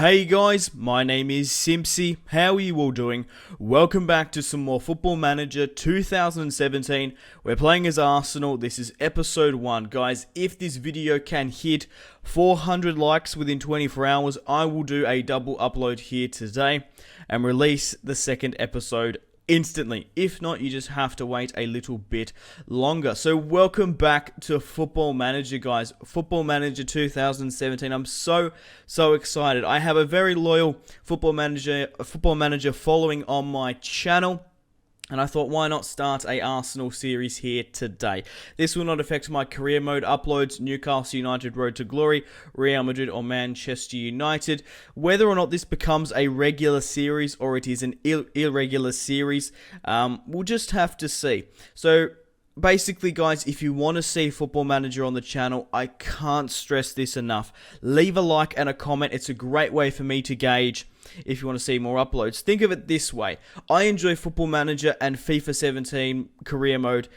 Hey guys, my name is Simpzy. How are you all doing? Welcome back to some more Football Manager 2017. We're playing as Arsenal. This is episode 1. Guys, if this video can hit 400 likes within 24 hours, I will do a double upload here today and release the second episode instantly. If not, you just have to wait a little bit longer. So welcome back to Football Manager, guys. Football Manager 2017. I'm so excited. I have a very loyal Football Manager following on my channel. And I thought, why not start a Arsenal series here today? This will not affect my career mode uploads, Newcastle United Road to Glory, Real Madrid or Manchester United. Whether or not this becomes a regular series or it is an irregular series, we'll just have to see. So basically, guys, if you want to see Football Manager on the channel, I can't stress this enough. Leave a like and a comment. It's a great way for me to gauge if you want to see more uploads. Think of it this way. I enjoy Football Manager and FIFA 17 career mode,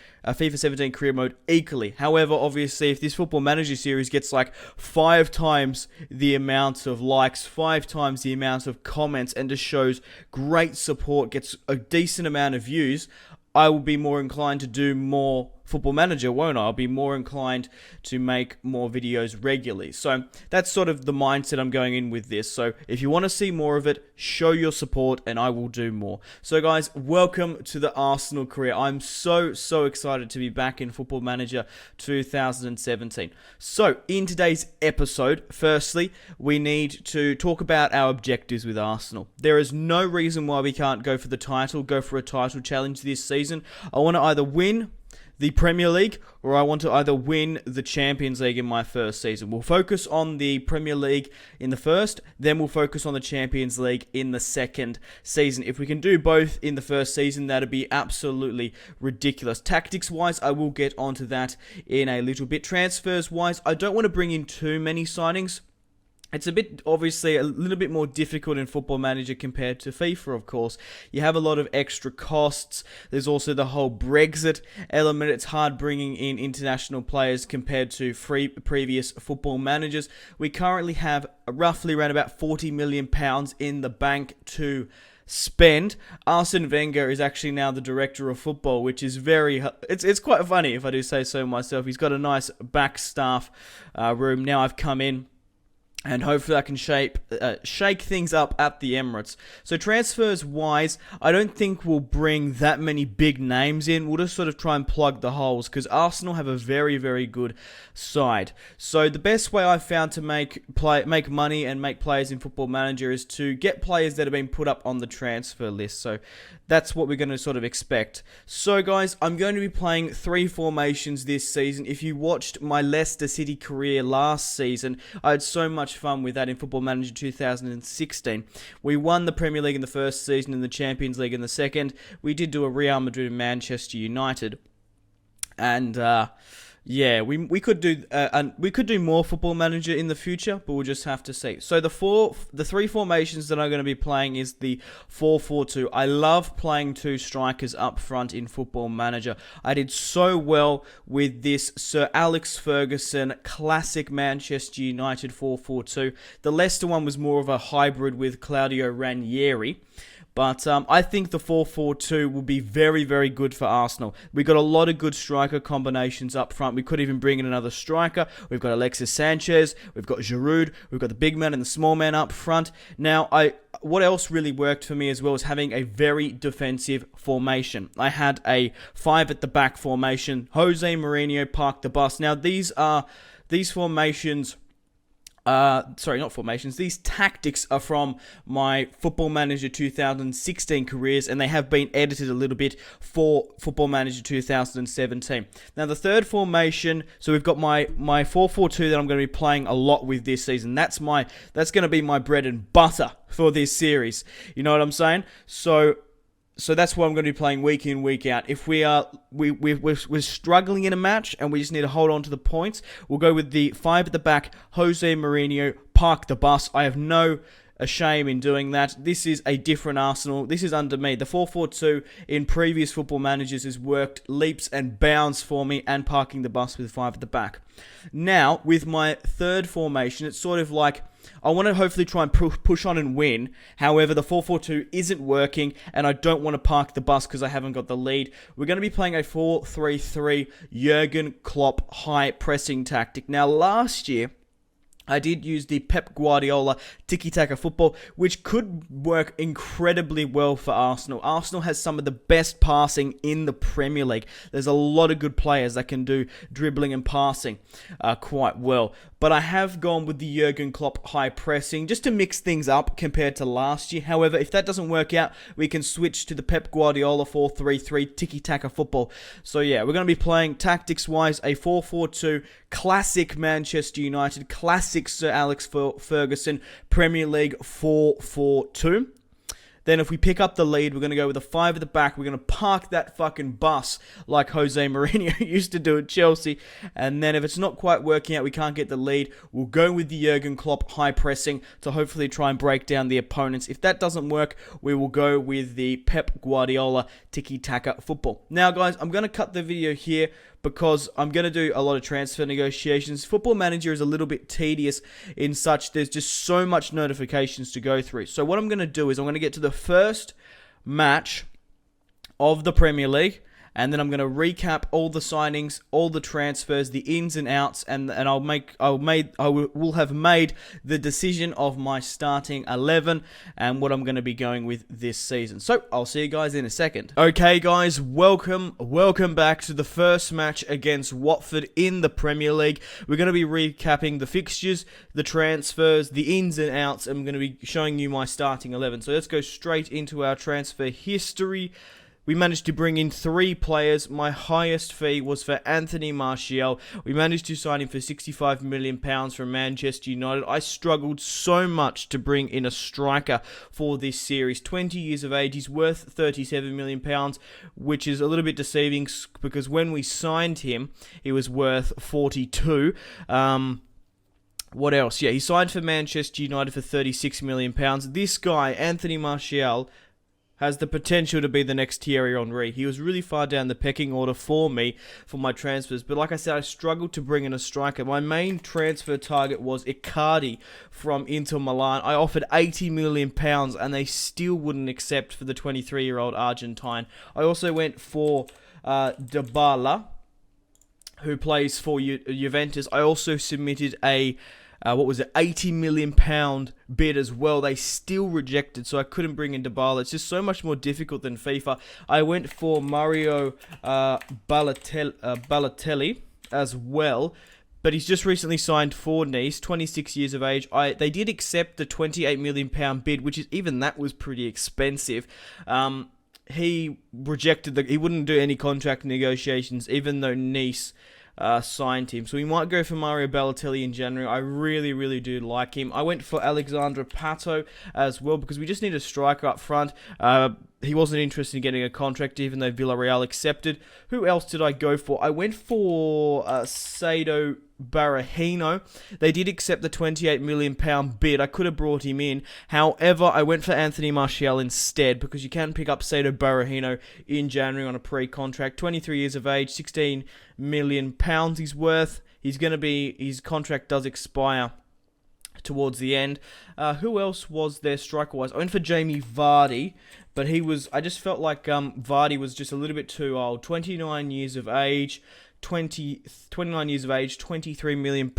equally. However, obviously, if this Football Manager series gets like 5 times the amount of likes, 5 times the amount of comments, and just shows great support, gets a decent amount of views, I will be more inclined to do more Football Manager, won't I? I'll be more inclined to make more videos regularly. So that's sort of the mindset I'm going in with this. So if you want to see more of it, show your support and I will do more. So guys, welcome to the Arsenal career. I'm so excited to be back in Football Manager 2017. So in today's episode, firstly, we need to talk about our objectives with Arsenal. There is no reason why we can't go for the title, go for a title challenge this season. I want to either win the Premier League, or I want to either win the Champions League in my first season. We'll focus on the Premier League in the first, then we'll focus on the Champions League in the second season. If we can do both in the first season, that'd be absolutely ridiculous. Tactics-wise, I will get onto that in a little bit. Transfers-wise, I don't want to bring in too many signings. It's obviously a little bit more difficult in Football Manager compared to FIFA, of course. You have a lot of extra costs. There's also the whole Brexit element. It's hard bringing in international players compared to previous Football Managers. We currently have roughly around about £40 million in the bank to spend. Arsene Wenger is actually now the director of football, which is it's quite funny if I do say so myself. He's got a nice back staff room. Now I've come in, and hopefully I can shake things up at the Emirates. So transfers-wise, I don't think we'll bring that many big names in. We'll just sort of try and plug the holes, because Arsenal have a very good side. So the best way I've found to make money and make players in Football Manager is to get players that have been put up on the transfer list. So that's what we're going to sort of expect. So guys, I'm going to be playing 3 formations this season. If you watched my Leicester City career last season, I had so much fun with that in Football Manager 2016. We won the Premier League in the first season and the Champions League in the second. We did do a Real Madrid and Manchester United. And yeah, we could do more Football Manager in the future, but we'll just have to see. So the 3 formations that I'm going to be playing is the 4-4-2. I love playing 2 strikers up front in Football Manager. I did so well with this Sir Alex Ferguson classic Manchester United 4-4-2. The Leicester one was more of a hybrid with Claudio Ranieri. But I think the 4-4-2 will be very good for Arsenal. We've got a lot of good striker combinations up front. We could even bring in another striker. We've got Alexis Sanchez. We've got Giroud. We've got the big man and the small man up front. Now, what else really worked for me as well is having a very defensive formation. I had a 5 at the back formation. Jose Mourinho parked the bus. Now, these formations... These tactics are from my Football Manager 2016 careers, and they have been edited a little bit for Football Manager 2017. Now, the third formation, so we've got my 4-4-2 that I'm going to be playing a lot with this season. That's going to be my bread and butter for this series. You know what I'm saying? So that's what I'm going to be playing week in, week out. If we're struggling in a match and we just need to hold on to the points, we'll go with the 5 at the back, Jose Mourinho, park the bus. I have no a shame in doing that. This is a different Arsenal. This is under me. The 4-4-2 in previous football managers has worked leaps and bounds for me, and parking the bus with 5 at the back. Now, with my third formation, it's sort of like I want to hopefully try and push on and win. However, the 4-4-2 isn't working, and I don't want to park the bus because I haven't got the lead. We're going to be playing a 4-3-3 Jurgen Klopp high pressing tactic. Now, last year, I did use the Pep Guardiola tiki-taka football, which could work incredibly well for Arsenal. Arsenal has some of the best passing in the Premier League. There's a lot of good players that can do dribbling and passing quite well. But I have gone with the Jurgen Klopp high pressing just to mix things up compared to last year. However, if that doesn't work out, we can switch to the Pep Guardiola 4-3-3 tiki-taka football. So yeah, we're going to be playing tactics-wise a 4-4-2 classic Manchester United, classic Sir Alex Ferguson Premier League 4-4-2. Then if we pick up the lead, we're going to go with a 5 at the back. We're going to park that fucking bus like Jose Mourinho used to do at Chelsea. And then if it's not quite working out, we can't get the lead, we'll go with the Jurgen Klopp high pressing to hopefully try and break down the opponents. If that doesn't work, we will go with the Pep Guardiola tiki-taka football. Now, guys, I'm going to cut the video here because I'm going to do a lot of transfer negotiations. Football Manager is a little bit tedious in such there's just so much notifications to go through. So what I'm going to do is I'm going to get to the first match of the Premier League, and then I'm going to recap all the signings, all the transfers, the ins and outs, and I will have made the decision of my starting 11 and what I'm going to be going with this season. So I'll see you guys in a second. Okay, guys, welcome back to the first match against Watford in the Premier League. We're going to be recapping the fixtures, the transfers, the ins and outs, and I'm going to be showing you my starting 11. So let's go straight into our transfer history. We managed to bring in 3 players. My highest fee was for Anthony Martial. We managed to sign him for £65 million from Manchester United. I struggled so much to bring in a striker for this series. 20 years of age. He's worth £37 million, which is a little bit deceiving because when we signed him, he was worth 42. What else? Yeah, he signed for Manchester United for £36 million. This guy, Anthony Martial, has the potential to be the next Thierry Henry. He was really far down the pecking order for me for my transfers. But like I said, I struggled to bring in a striker. My main transfer target was Icardi from Inter Milan. I offered £80 million and they still wouldn't accept for the 23-year-old Argentine. I also went for Dybala, who plays for Juventus. I also submitted a £80 million bid as well. They still rejected, so I couldn't bring in Dybala. It's just so much more difficult than FIFA. I went for Mario Balotelli as well, but he's just recently signed for Nice, 26 years of age. They did accept the £28 million bid, which is even that was pretty expensive. He rejected he wouldn't do any contract negotiations, even though Nice signed him. So we might go for Mario Balotelli in January. I really do like him. I went for Alexandre Pato as well because we just need a striker up front. He wasn't interested in getting a contract even though Villarreal accepted. Who else did I go for? I went for Saido Berahino. They did accept the £28 million bid. I could have brought him in. However, I went for Anthony Martial instead because you can pick up Saido Berahino in January on a pre-contract. 23 years of age, £16 million he's worth. His contract does expire towards the end. Who else was there striker-wise? I went for Jamie Vardy, but I just felt like Vardy was just a little bit too old. 29 years of age, 29 years of age, £23 million.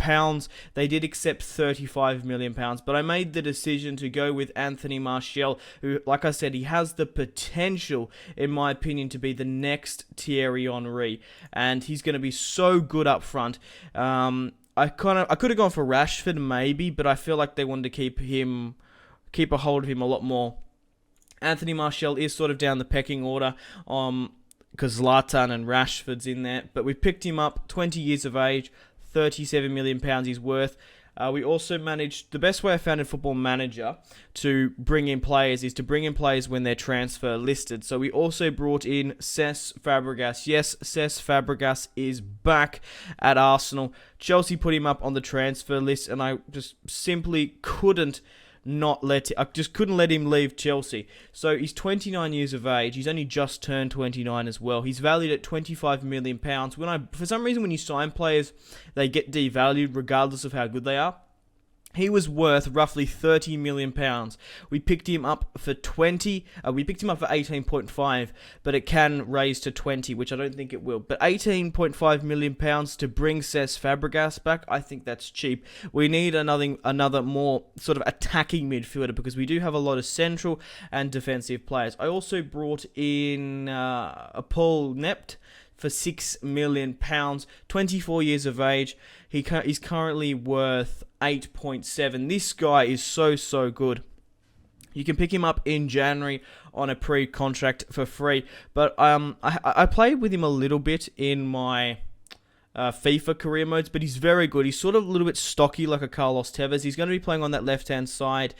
They did accept £35 million, but I made the decision to go with Anthony Martial, who, like I said, he has the potential, in my opinion, to be the next Thierry Henry, and he's going to be so good up front. I could have gone for Rashford maybe, but I feel like they wanted to keep a hold of him a lot more. Anthony Martial is sort of down the pecking order, because Zlatan and Rashford's in there, but we picked him up, 20 years of age, £37 million he's worth. We also managed, the best way I found in Football Manager to bring in players is to bring in players when they're transfer listed. So we also brought in Cesc Fbregas. Yes, Cesc Fbregas is back at Arsenal. Chelsea put him up on the transfer list, and I just simply couldn't I just couldn't let him leave Chelsea. So he's 29 years of age. He's only just turned 29 as well. He's valued at £25 million. For some reason, when you sign players, they get devalued regardless of how good they are. He was worth roughly £30 million. We picked him up for 20. We picked him up for 18.5, but it can raise to 20, which I don't think it will. But 18.5 million pounds to bring Cesc Fbregas back, I think that's cheap. We need another more sort of attacking midfielder because we do have a lot of central and defensive players. I also brought in Paul Nept for £6 million, 24 years of age. He's currently worth 8.7. This guy is so good. You can pick him up in January on a pre-contract for free. But I played with him a little bit in my FIFA career modes, but he's very good. He's sort of a little bit stocky like a Carlos Tevez. He's going to be playing on that left-hand side.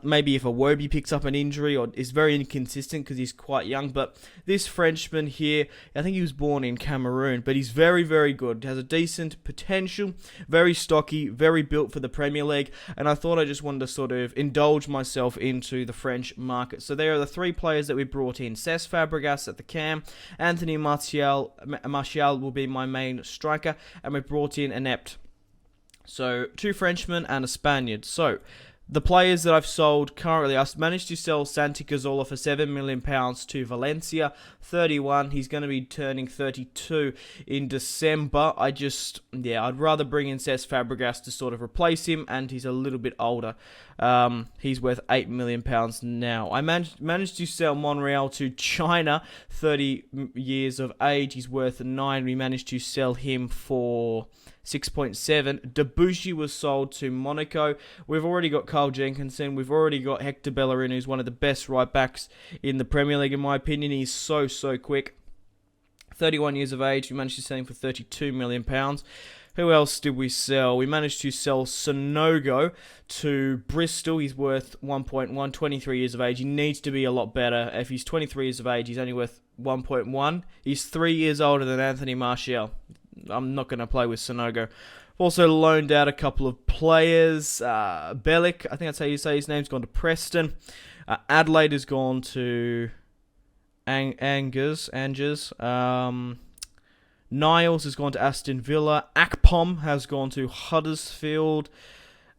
Maybe if a Wobie picks up an injury, or is very inconsistent because he's quite young. But this Frenchman here, I think he was born in Cameroon, but he's very good. Has a decent potential, very stocky, very built for the Premier League, and I thought I just wanted to sort of indulge myself into the French market. So there are the three players that we brought in. Cesc Fbregas at the cam, Anthony Martial will be my main striker, and we brought in Inept. So 2 Frenchmen and a Spaniard. So the players that I've sold currently, I managed to sell Santi Cazorla for £7 million to Valencia, 31. He's going to be turning 32 in December. I'd rather bring in Cesc Fabregas to sort of replace him, and he's a little bit older. He's worth £8 million now. I managed to sell Monreal to China, 30 years of age. He's worth 9. We managed to sell him for 6.7. Debuchy was sold to Monaco. We've already got Carl Jenkinson. We've already got Hector Bellerin, who's one of the best right backs in the Premier League, in my opinion. He's so quick. 31 years of age. We managed to sell him for £32 million. Who else did we sell? We managed to sell Sonogo to Bristol. He's worth 1.1, 23 years of age. He needs to be a lot better. If he's 23 years of age, he's only worth 1.1. He's 3 years older than Anthony Martial. I'm not going to play with Sonogo. Also loaned out a couple of players. Bellick, I think that's how you say his name, has gone to Preston. Adelaide has gone to Angers. Niles has gone to Aston Villa. Akpom has gone to Huddersfield.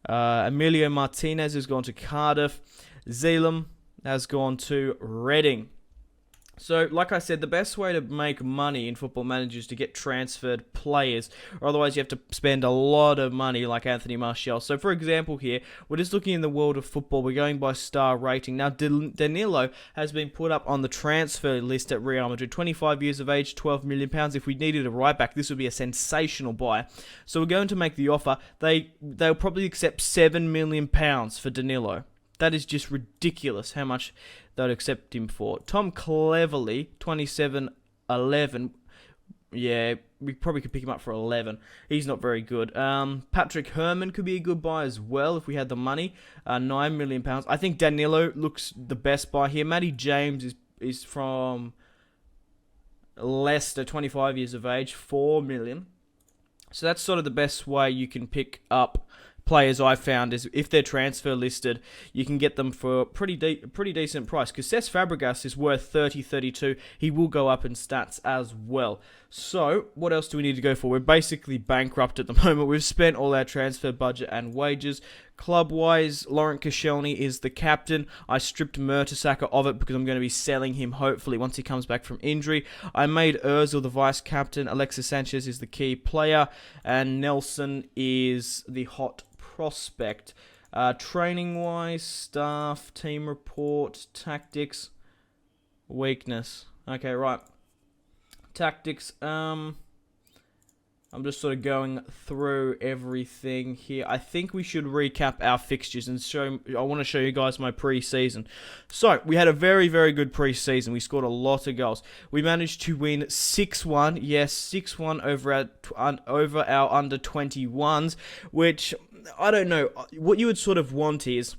Emilio Martinez has gone to Cardiff. Zeelam has gone to Reading. So, like I said, the best way to make money in Football Manager is to get transferred players, or otherwise you have to spend a lot of money like Anthony Martial. So, for example here, we're just looking in the world of football. We're going by star rating. Now, Danilo has been put up on the transfer list at Real Madrid. 25 years of age, £12 million. If we needed a right back, this would be a sensational buy. So, we're going to make the offer. They'll probably accept £7 million for Danilo. That is just ridiculous how much they'd accept him for. Tom Cleverley, 27.11. Yeah, we probably could pick him up for 11. He's not very good. Patrick Herman could be a good buy as well if we had the money. £9 million. I think Danilo looks the best buy here. Matty James is from Leicester, 25 years of age, $4 million. So that's sort of the best way you can pick up players I found, is if they're transfer listed, you can get them for a pretty decent price, because Cesc Fabregas is worth 32. He will go up in stats as well. So what else do we need to go for? We're basically bankrupt at the moment. We've spent all our transfer budget and wages. Club-wise, Laurent Koscielny is the captain. I stripped Mertesacker of it because I'm going to be selling him, hopefully, once he comes back from injury. I made Ozil the vice-captain. Alexis Sanchez is the key player. And Nelson is the hot prospect. Training-wise, staff, team report, tactics, weakness. Okay, right. Tactics, I'm just sort of going through everything here. I think we should recap our fixtures and I want to show you guys my pre-season. So, we had a very, very good pre-season. We scored a lot of goals. We managed to win 6-1. Yes, 6-1 over our under-21s, which, I don't know, what you would sort of want is,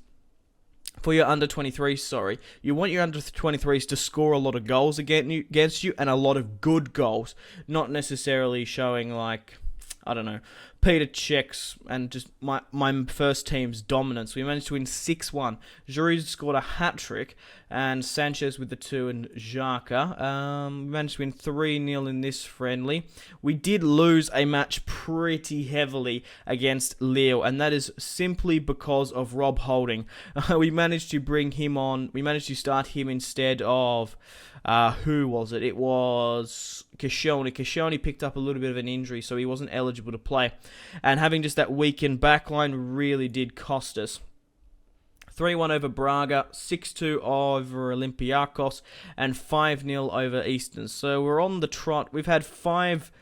for your under-23s, you want your under-23s to score a lot of goals against you, and a lot of good goals, not necessarily showing, like, I don't know, Peter Cech's and just my first team's dominance. We managed to win 6-1. Giroud scored a hat-trick, and Sanchez with the 2 and Xhaka. We managed to win 3-0 in this friendly. We did lose a match pretty heavily against Lille, and that is simply because of Rob Holding. We managed to bring him on. We managed to start him instead of... who was it? It was Koscielny. Koscielny picked up a little bit of an injury, so he wasn't eligible to play. And having just that weakened backline really did cost us. 3-1 over Braga, 6-2 over Olympiacos, and 5-0 over Eastern. So we're on the trot. We've had 5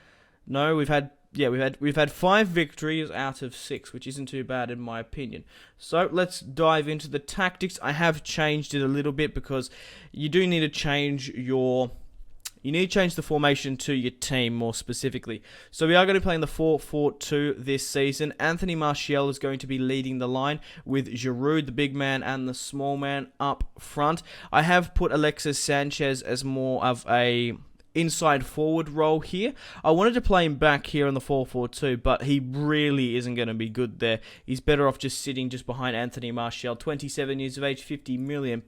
victories out of 6, which isn't too bad in my opinion. So let's dive into the tactics. I have changed it a little bit because you do need to change the formation to your team more specifically. So we are going to be playing the 4-4-2 this season. Anthony Martial is going to be leading the line with Giroud, the big man, and the small man up front. I have put Alexis Sanchez as more of a inside forward role here. I wanted to play him back here on the 4-4-2, but he really isn't going to be good there. He's better off just sitting just behind Anthony Martial, 27 years of age, £50 million.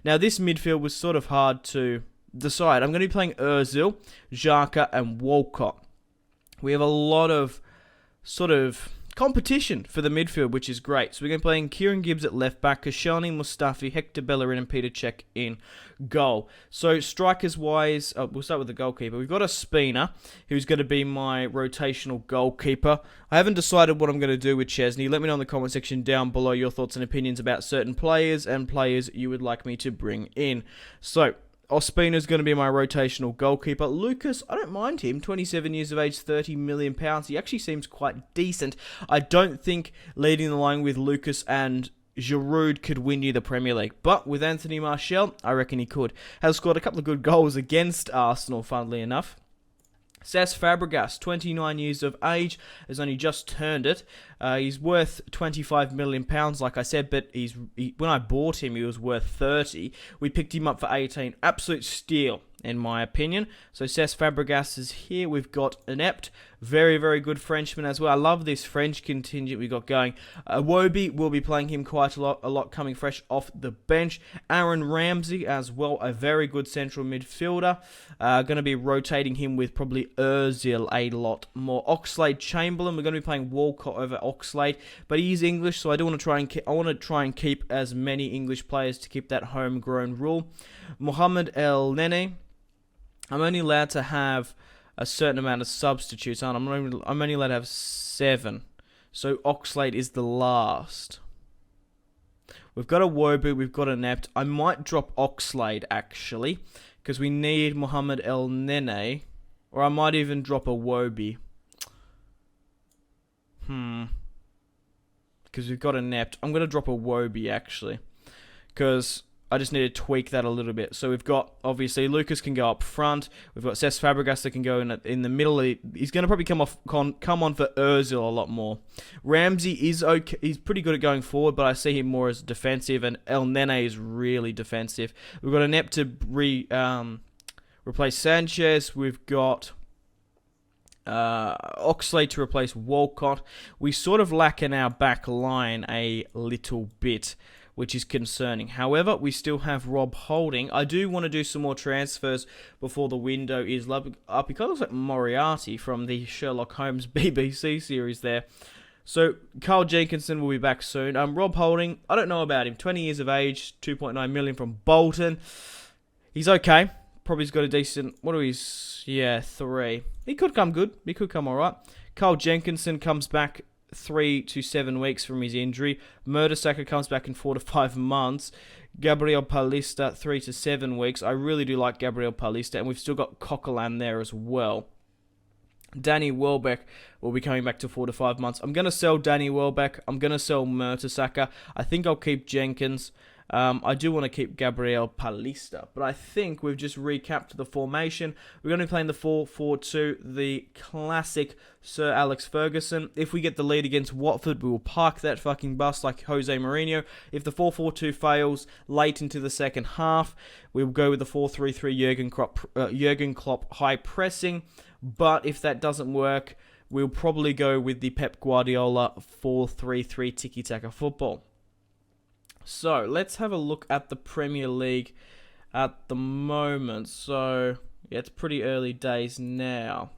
Now this midfield was sort of hard to decide. I'm going to be playing Ozil, Xhaka, and Walcott. We have a lot of sort of competition for the midfield, which is great. So we're going to be playing Kieran Gibbs at left back, Koscielny, Mustafi, Hector Bellerin, and Peter Cech in goal. So strikers-wise, we'll start with the goalkeeper. We've got a Spina, who's going to be my rotational goalkeeper. I haven't decided what I'm going to do with Chesney. Let me know in the comment section down below your thoughts and opinions about certain players and players you would like me to bring in. So Ospina is going to be my rotational goalkeeper. Lucas, I don't mind him. 27 years of age, £30 million. He actually seems quite decent. I don't think leading the line with Lucas and Giroud could win you the Premier League. But with Anthony Martial, I reckon he could. Has scored a couple of good goals against Arsenal, funnily enough. Cesc Fbregas, 29 years of age, has only just turned it. He's worth £25 million, like I said, but when I bought him, he was worth 30. We picked him up for 18. Absolute steal, in my opinion. So Cesc Fbregas is here. We've got Inept, very, very good Frenchman as well. I love this French contingent we got going. Iwobi will be playing him quite a lot coming fresh off the bench. Aaron Ramsey as well, a very good central midfielder. Going to be rotating him with probably Ozil a lot more. Oxlade-Chamberlain, we're going to be playing Walcott over Oxlade, but he's English, so I want to try and keep as many English players to keep that homegrown rule. Mohamed El Nene, I'm only allowed to have a certain amount of substitutes, aren't I? I'm only allowed to have 7. So Oxlade is the last. We've got a Wobu, we've got an Inept. I might drop Oxlade, actually, because we need Mohamed El Nene. Or I might even drop a Wobi. Because we've got an Inept. I'm going to drop a Wobi, actually. Because I just need to tweak that a little bit. So we've got, obviously, Lucas can go up front. We've got Cesc Fabregas that can go in the middle. He's going to probably come on for Ozil a lot more. Ramsey is okay. He's pretty good at going forward, but I see him more as defensive, and El Nene is really defensive. We've got Inept to replace Sanchez. We've got Oxlade to replace Walcott. We sort of lack in our back line a little bit, which is concerning. However, we still have Rob Holding. I do want to do some more transfers before the window is up. He kind of looks like Moriarty from the Sherlock Holmes BBC series there. So, Carl Jenkinson will be back soon. Rob Holding, I don't know about him. 20 years of age, 2.9 million from Bolton. He's okay. Probably's got a decent, 3. He could come good. He could come alright. Carl Jenkinson comes back 3 to 7 weeks from his injury. Mertesacker comes back in 4 to 5 months. Gabriel Paulista, 3 to 7 weeks. I really do like Gabriel Paulista, and we've still got Coquelin there as well. Danny Welbeck will be coming back to 4 to 5 months. I'm going to sell Danny Welbeck. I'm going to sell Mertesacker. I think I'll keep Jenkins. I do want to keep Gabriel Paulista, but I think we've just recapped the formation. We're going to be playing the 4-4-2, the classic Sir Alex Ferguson. If we get the lead against Watford, we will park that fucking bus like Jose Mourinho. If the 4-4-2 fails late into the second half, we will go with the 4-3-3 Jurgen Klopp high pressing. But if that doesn't work, we'll probably go with the Pep Guardiola 4-3-3 tiki-taka football. So, let's have a look at the Premier League at the moment. So, yeah, it's pretty early days now.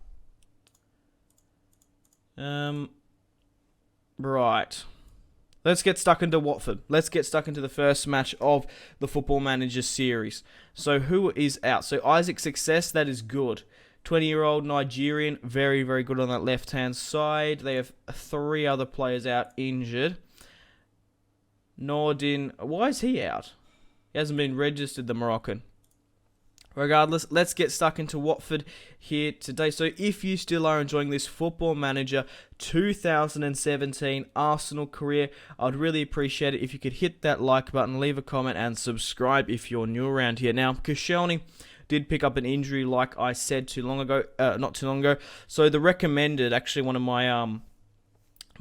Right. Let's get stuck into Watford. Let's get stuck into the first match of the Football Manager series. So, who is out? So, Isaac Success, that is good. 20-year-old Nigerian, very, very good on that left-hand side. They have 3 other players out injured. Nordin, why is he out? He hasn't been registered, the Moroccan. Regardless, let's get stuck into Watford here today. So if you still are enjoying this Football Manager 2017 Arsenal career, I'd really appreciate it if you could hit that like button, leave a comment, and subscribe if you're new around here. Now, Koscielny did pick up an injury, like I said not too long ago. So the recommended, actually one of my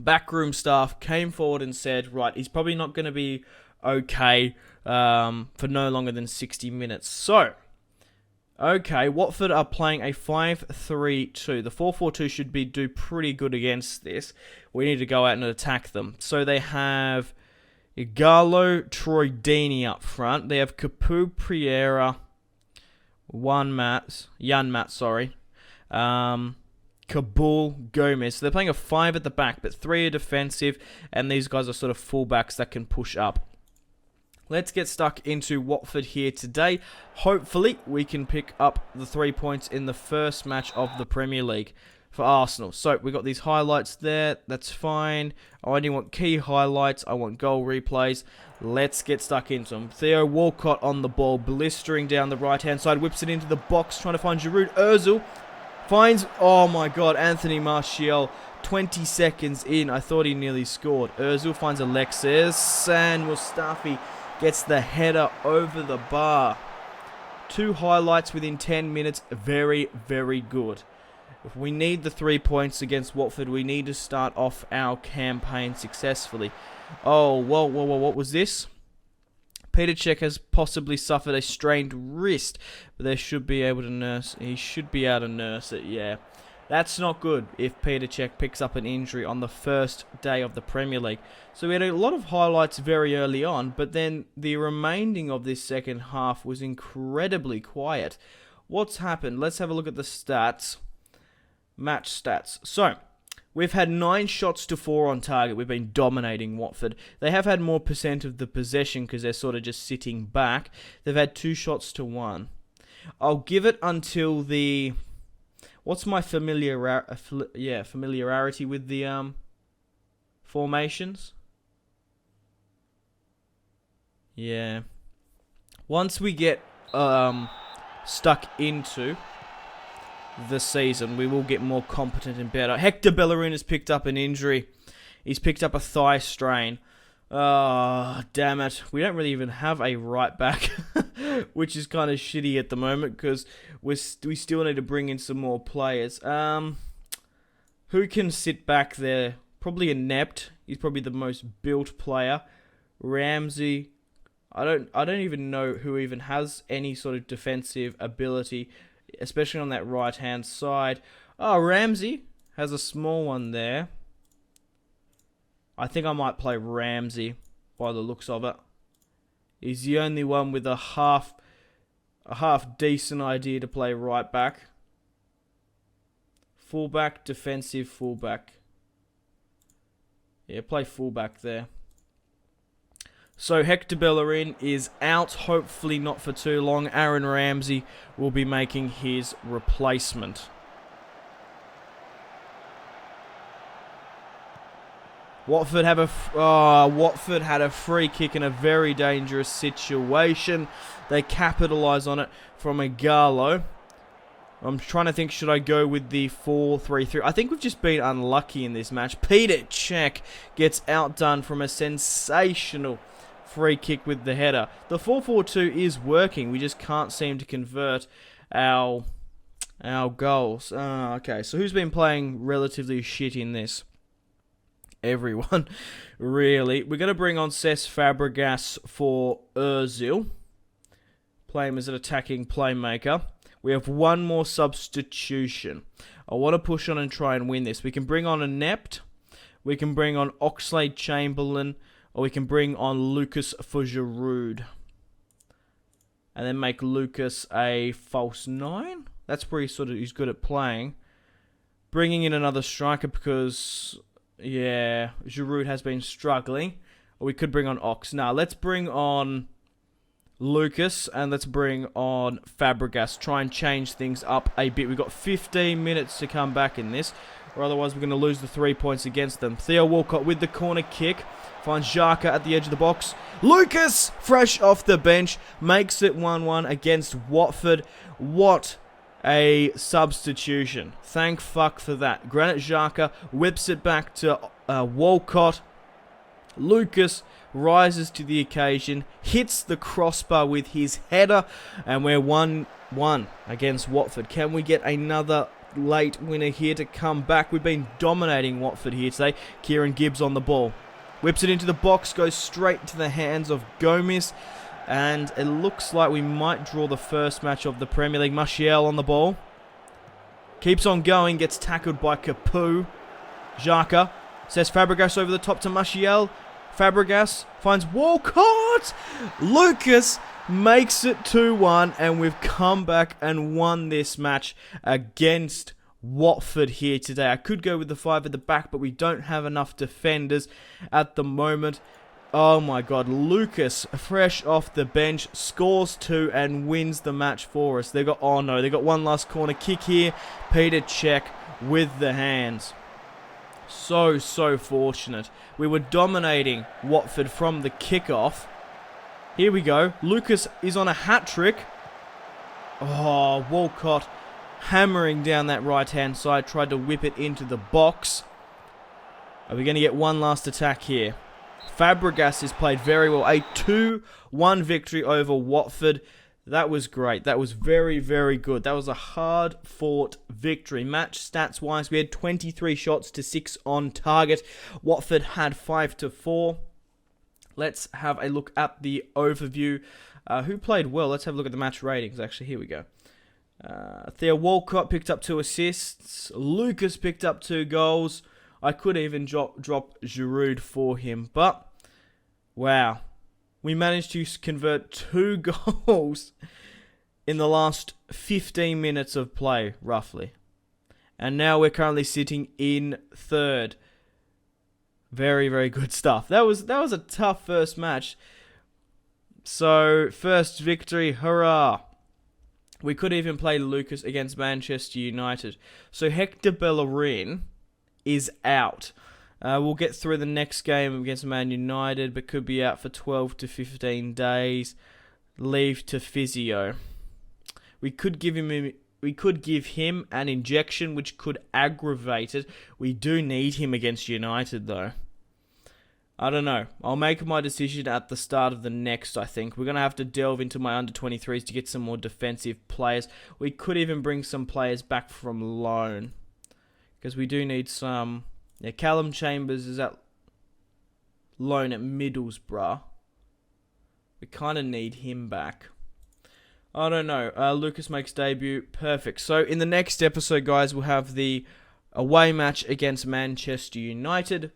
backroom staff came forward and said, right, he's probably not going to be okay for no longer than 60 minutes. So, okay, Watford are playing a 5-3-2. The 4-4-2 should do pretty good against this. We need to go out and attack them. So they have Igalo, Troy Deeney up front. They have Capu, Priera, Jan Matt, Kabul, Gomez. So they're playing a 5 at the back, but 3 are defensive, and these guys are sort of fullbacks that can push up. Let's get stuck into Watford here today. Hopefully, we can pick up the 3 points in the first match of the Premier League for Arsenal. So, we got these highlights there. That's fine. I only want key highlights. I want goal replays. Let's get stuck into them. Theo Walcott on the ball, blistering down the right-hand side. Whips it into the box, trying to find Giroud. Ozil finds, oh my god, Anthony Martial. 20 seconds in. I thought he nearly scored. Ozil finds Alexis, and Mustafi gets the header over the bar. 2 highlights within 10 minutes. Very, very good. If we need the 3 points against Watford, we need to start off our campaign successfully. Oh, whoa, what was this? Peter Cech has possibly suffered a strained wrist, but they should be able to nurse. He should be able to nurse it, yeah. That's not good if Peter Cech picks up an injury on the first day of the Premier League. So we had a lot of highlights very early on, but then the remaining of this second half was incredibly quiet. What's happened? Let's have a look at the stats. Match stats. So, we've had 9 shots to 4 on target. We've been dominating Watford. They have had more percent of the possession because they're sort of just sitting back. They've had 2 shots to 1. I'll give it until the... What's my familiarity with the formations? Yeah. Once we get stuck into the season, we will get more competent and better. Hector Bellerin has picked up an injury. He's picked up a thigh strain. Oh, damn it. We don't really even have a right back, which is kind of shitty at the moment because we still need to bring in some more players. Who can sit back there? Probably Inept. He's probably the most built player. Ramsey. I don't even know who even has any sort of defensive ability, especially on that right-hand side. Oh, Ramsey has a small one there. I think I might play Ramsey by the looks of it. He's the only one with a half decent idea to play right back. Fullback, defensive fullback. Yeah, play fullback there. So Hector Bellerin is out, hopefully not for too long. Aaron Ramsey will be making his replacement. Watford had a free kick in a very dangerous situation. They capitalise on it from Igalo. I'm trying to think, should I go with the 4-3-3? I think we've just been unlucky in this match. Peter Cech gets outdone from a sensational free kick with the header. The 4-4-2 is working. We just can't seem to convert our goals. Okay, so who's been playing relatively shit in this? Everyone, really. We're going to bring on Cesc Fbregas for Ozil. Play him as an attacking playmaker. We have one more substitution. I want to push on and try and win this. We can bring on Inept. We can bring on Oxlade-Chamberlain. Or we can bring on Lucas for Giroud. And then make Lucas a false 9. That's where he's good at playing. Bringing in another striker because, yeah, Giroud has been struggling. Or we could bring on Ox. Now, let's bring on Lucas and let's bring on Fabregas. Try and change things up a bit. We've got 15 minutes to come back in this, or otherwise we're going to lose the 3 points against them. Theo Walcott with the corner kick. Finds Xhaka at the edge of the box. Lucas, fresh off the bench, makes it 1-1 against Watford. What a substitution. Thank fuck for that. Granit Xhaka whips it back to Walcott. Lucas rises to the occasion, hits the crossbar with his header, and we're 1-1 against Watford. Can we get another late winner here to come back? We've been dominating Watford here today. Kieran Gibbs on the ball. Whips it into the box, goes straight to the hands of Gomez. And it looks like we might draw the first match of the Premier League. Martial on the ball. Keeps on going, gets tackled by Capu. Xhaka. Cesc Fbregas over the top to Martial. Fabregas finds Walcott. Lucas makes it 2-1. And we've come back and won this match against Watford here today. I could go with the 5 at the back, but we don't have enough defenders at the moment. Oh my god, Lucas, fresh off the bench, scores 2 and wins the match for us. They got one last corner kick here. Peter Cech with the hands. So fortunate. We were dominating Watford from the kickoff. Here we go. Lucas is on a hat-trick. Oh, Walcott hammering down that right-hand side. Tried to whip it into the box. Are we going to get one last attack here? Fabregas has played very well. A 2-1 victory over Watford. That was great. That was very good. That was a hard-fought victory. Match stats-wise, we had 23 shots to 6 on target. Watford had 5 to 4. Let's have a look at the overview. Who played well? Let's have a look at the match ratings. Actually, here we go. Theo Walcott picked up 2 assists. Lucas picked up 2 goals. I could even drop Giroud for him. But, wow. We managed to convert 2 goals in the last 15 minutes of play, roughly. And now we're currently sitting in 3rd. Very good stuff. That was a tough first match. So, first victory, hurrah. We could even play Lucas against Manchester United. So Hector Bellerin is out. We'll get through the next game against Man United, but could be out for 12 to 15 days. Leave to physio. We could give him an injection, which could aggravate it. We do need him against United, though. I don't know. I'll make my decision at the start of the next, I think. We're going to have to delve into my under-23s to get some more defensive players. We could even bring some players back from loan, because we do need some. Yeah, Callum Chambers is at loan at Middlesbrough. We kind of need him back. I don't know. Lucas makes debut. Perfect. So in the next episode, guys, we'll have the away match against Manchester United.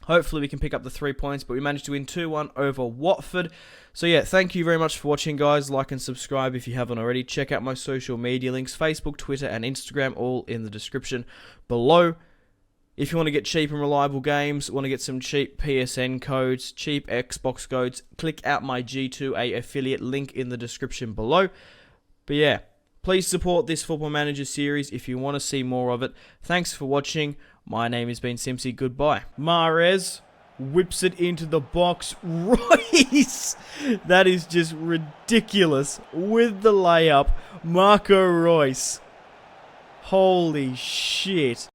Hopefully we can pick up the 3 points, but we managed to win 2-1 over Watford. So yeah, thank you very much for watching, guys. Like and subscribe if you haven't already. Check out my social media links, Facebook, Twitter, and Instagram, all in the description below. If you want to get cheap and reliable games, want to get some cheap PSN codes, cheap Xbox codes, click out my G2A affiliate link in the description below. But yeah, please support this Football Manager series if you want to see more of it. Thanks for watching. My name has been Simpzy. Goodbye. Mahrez whips it into the box. Royce! That is just ridiculous. With the layup, Marco Royce. Holy shit.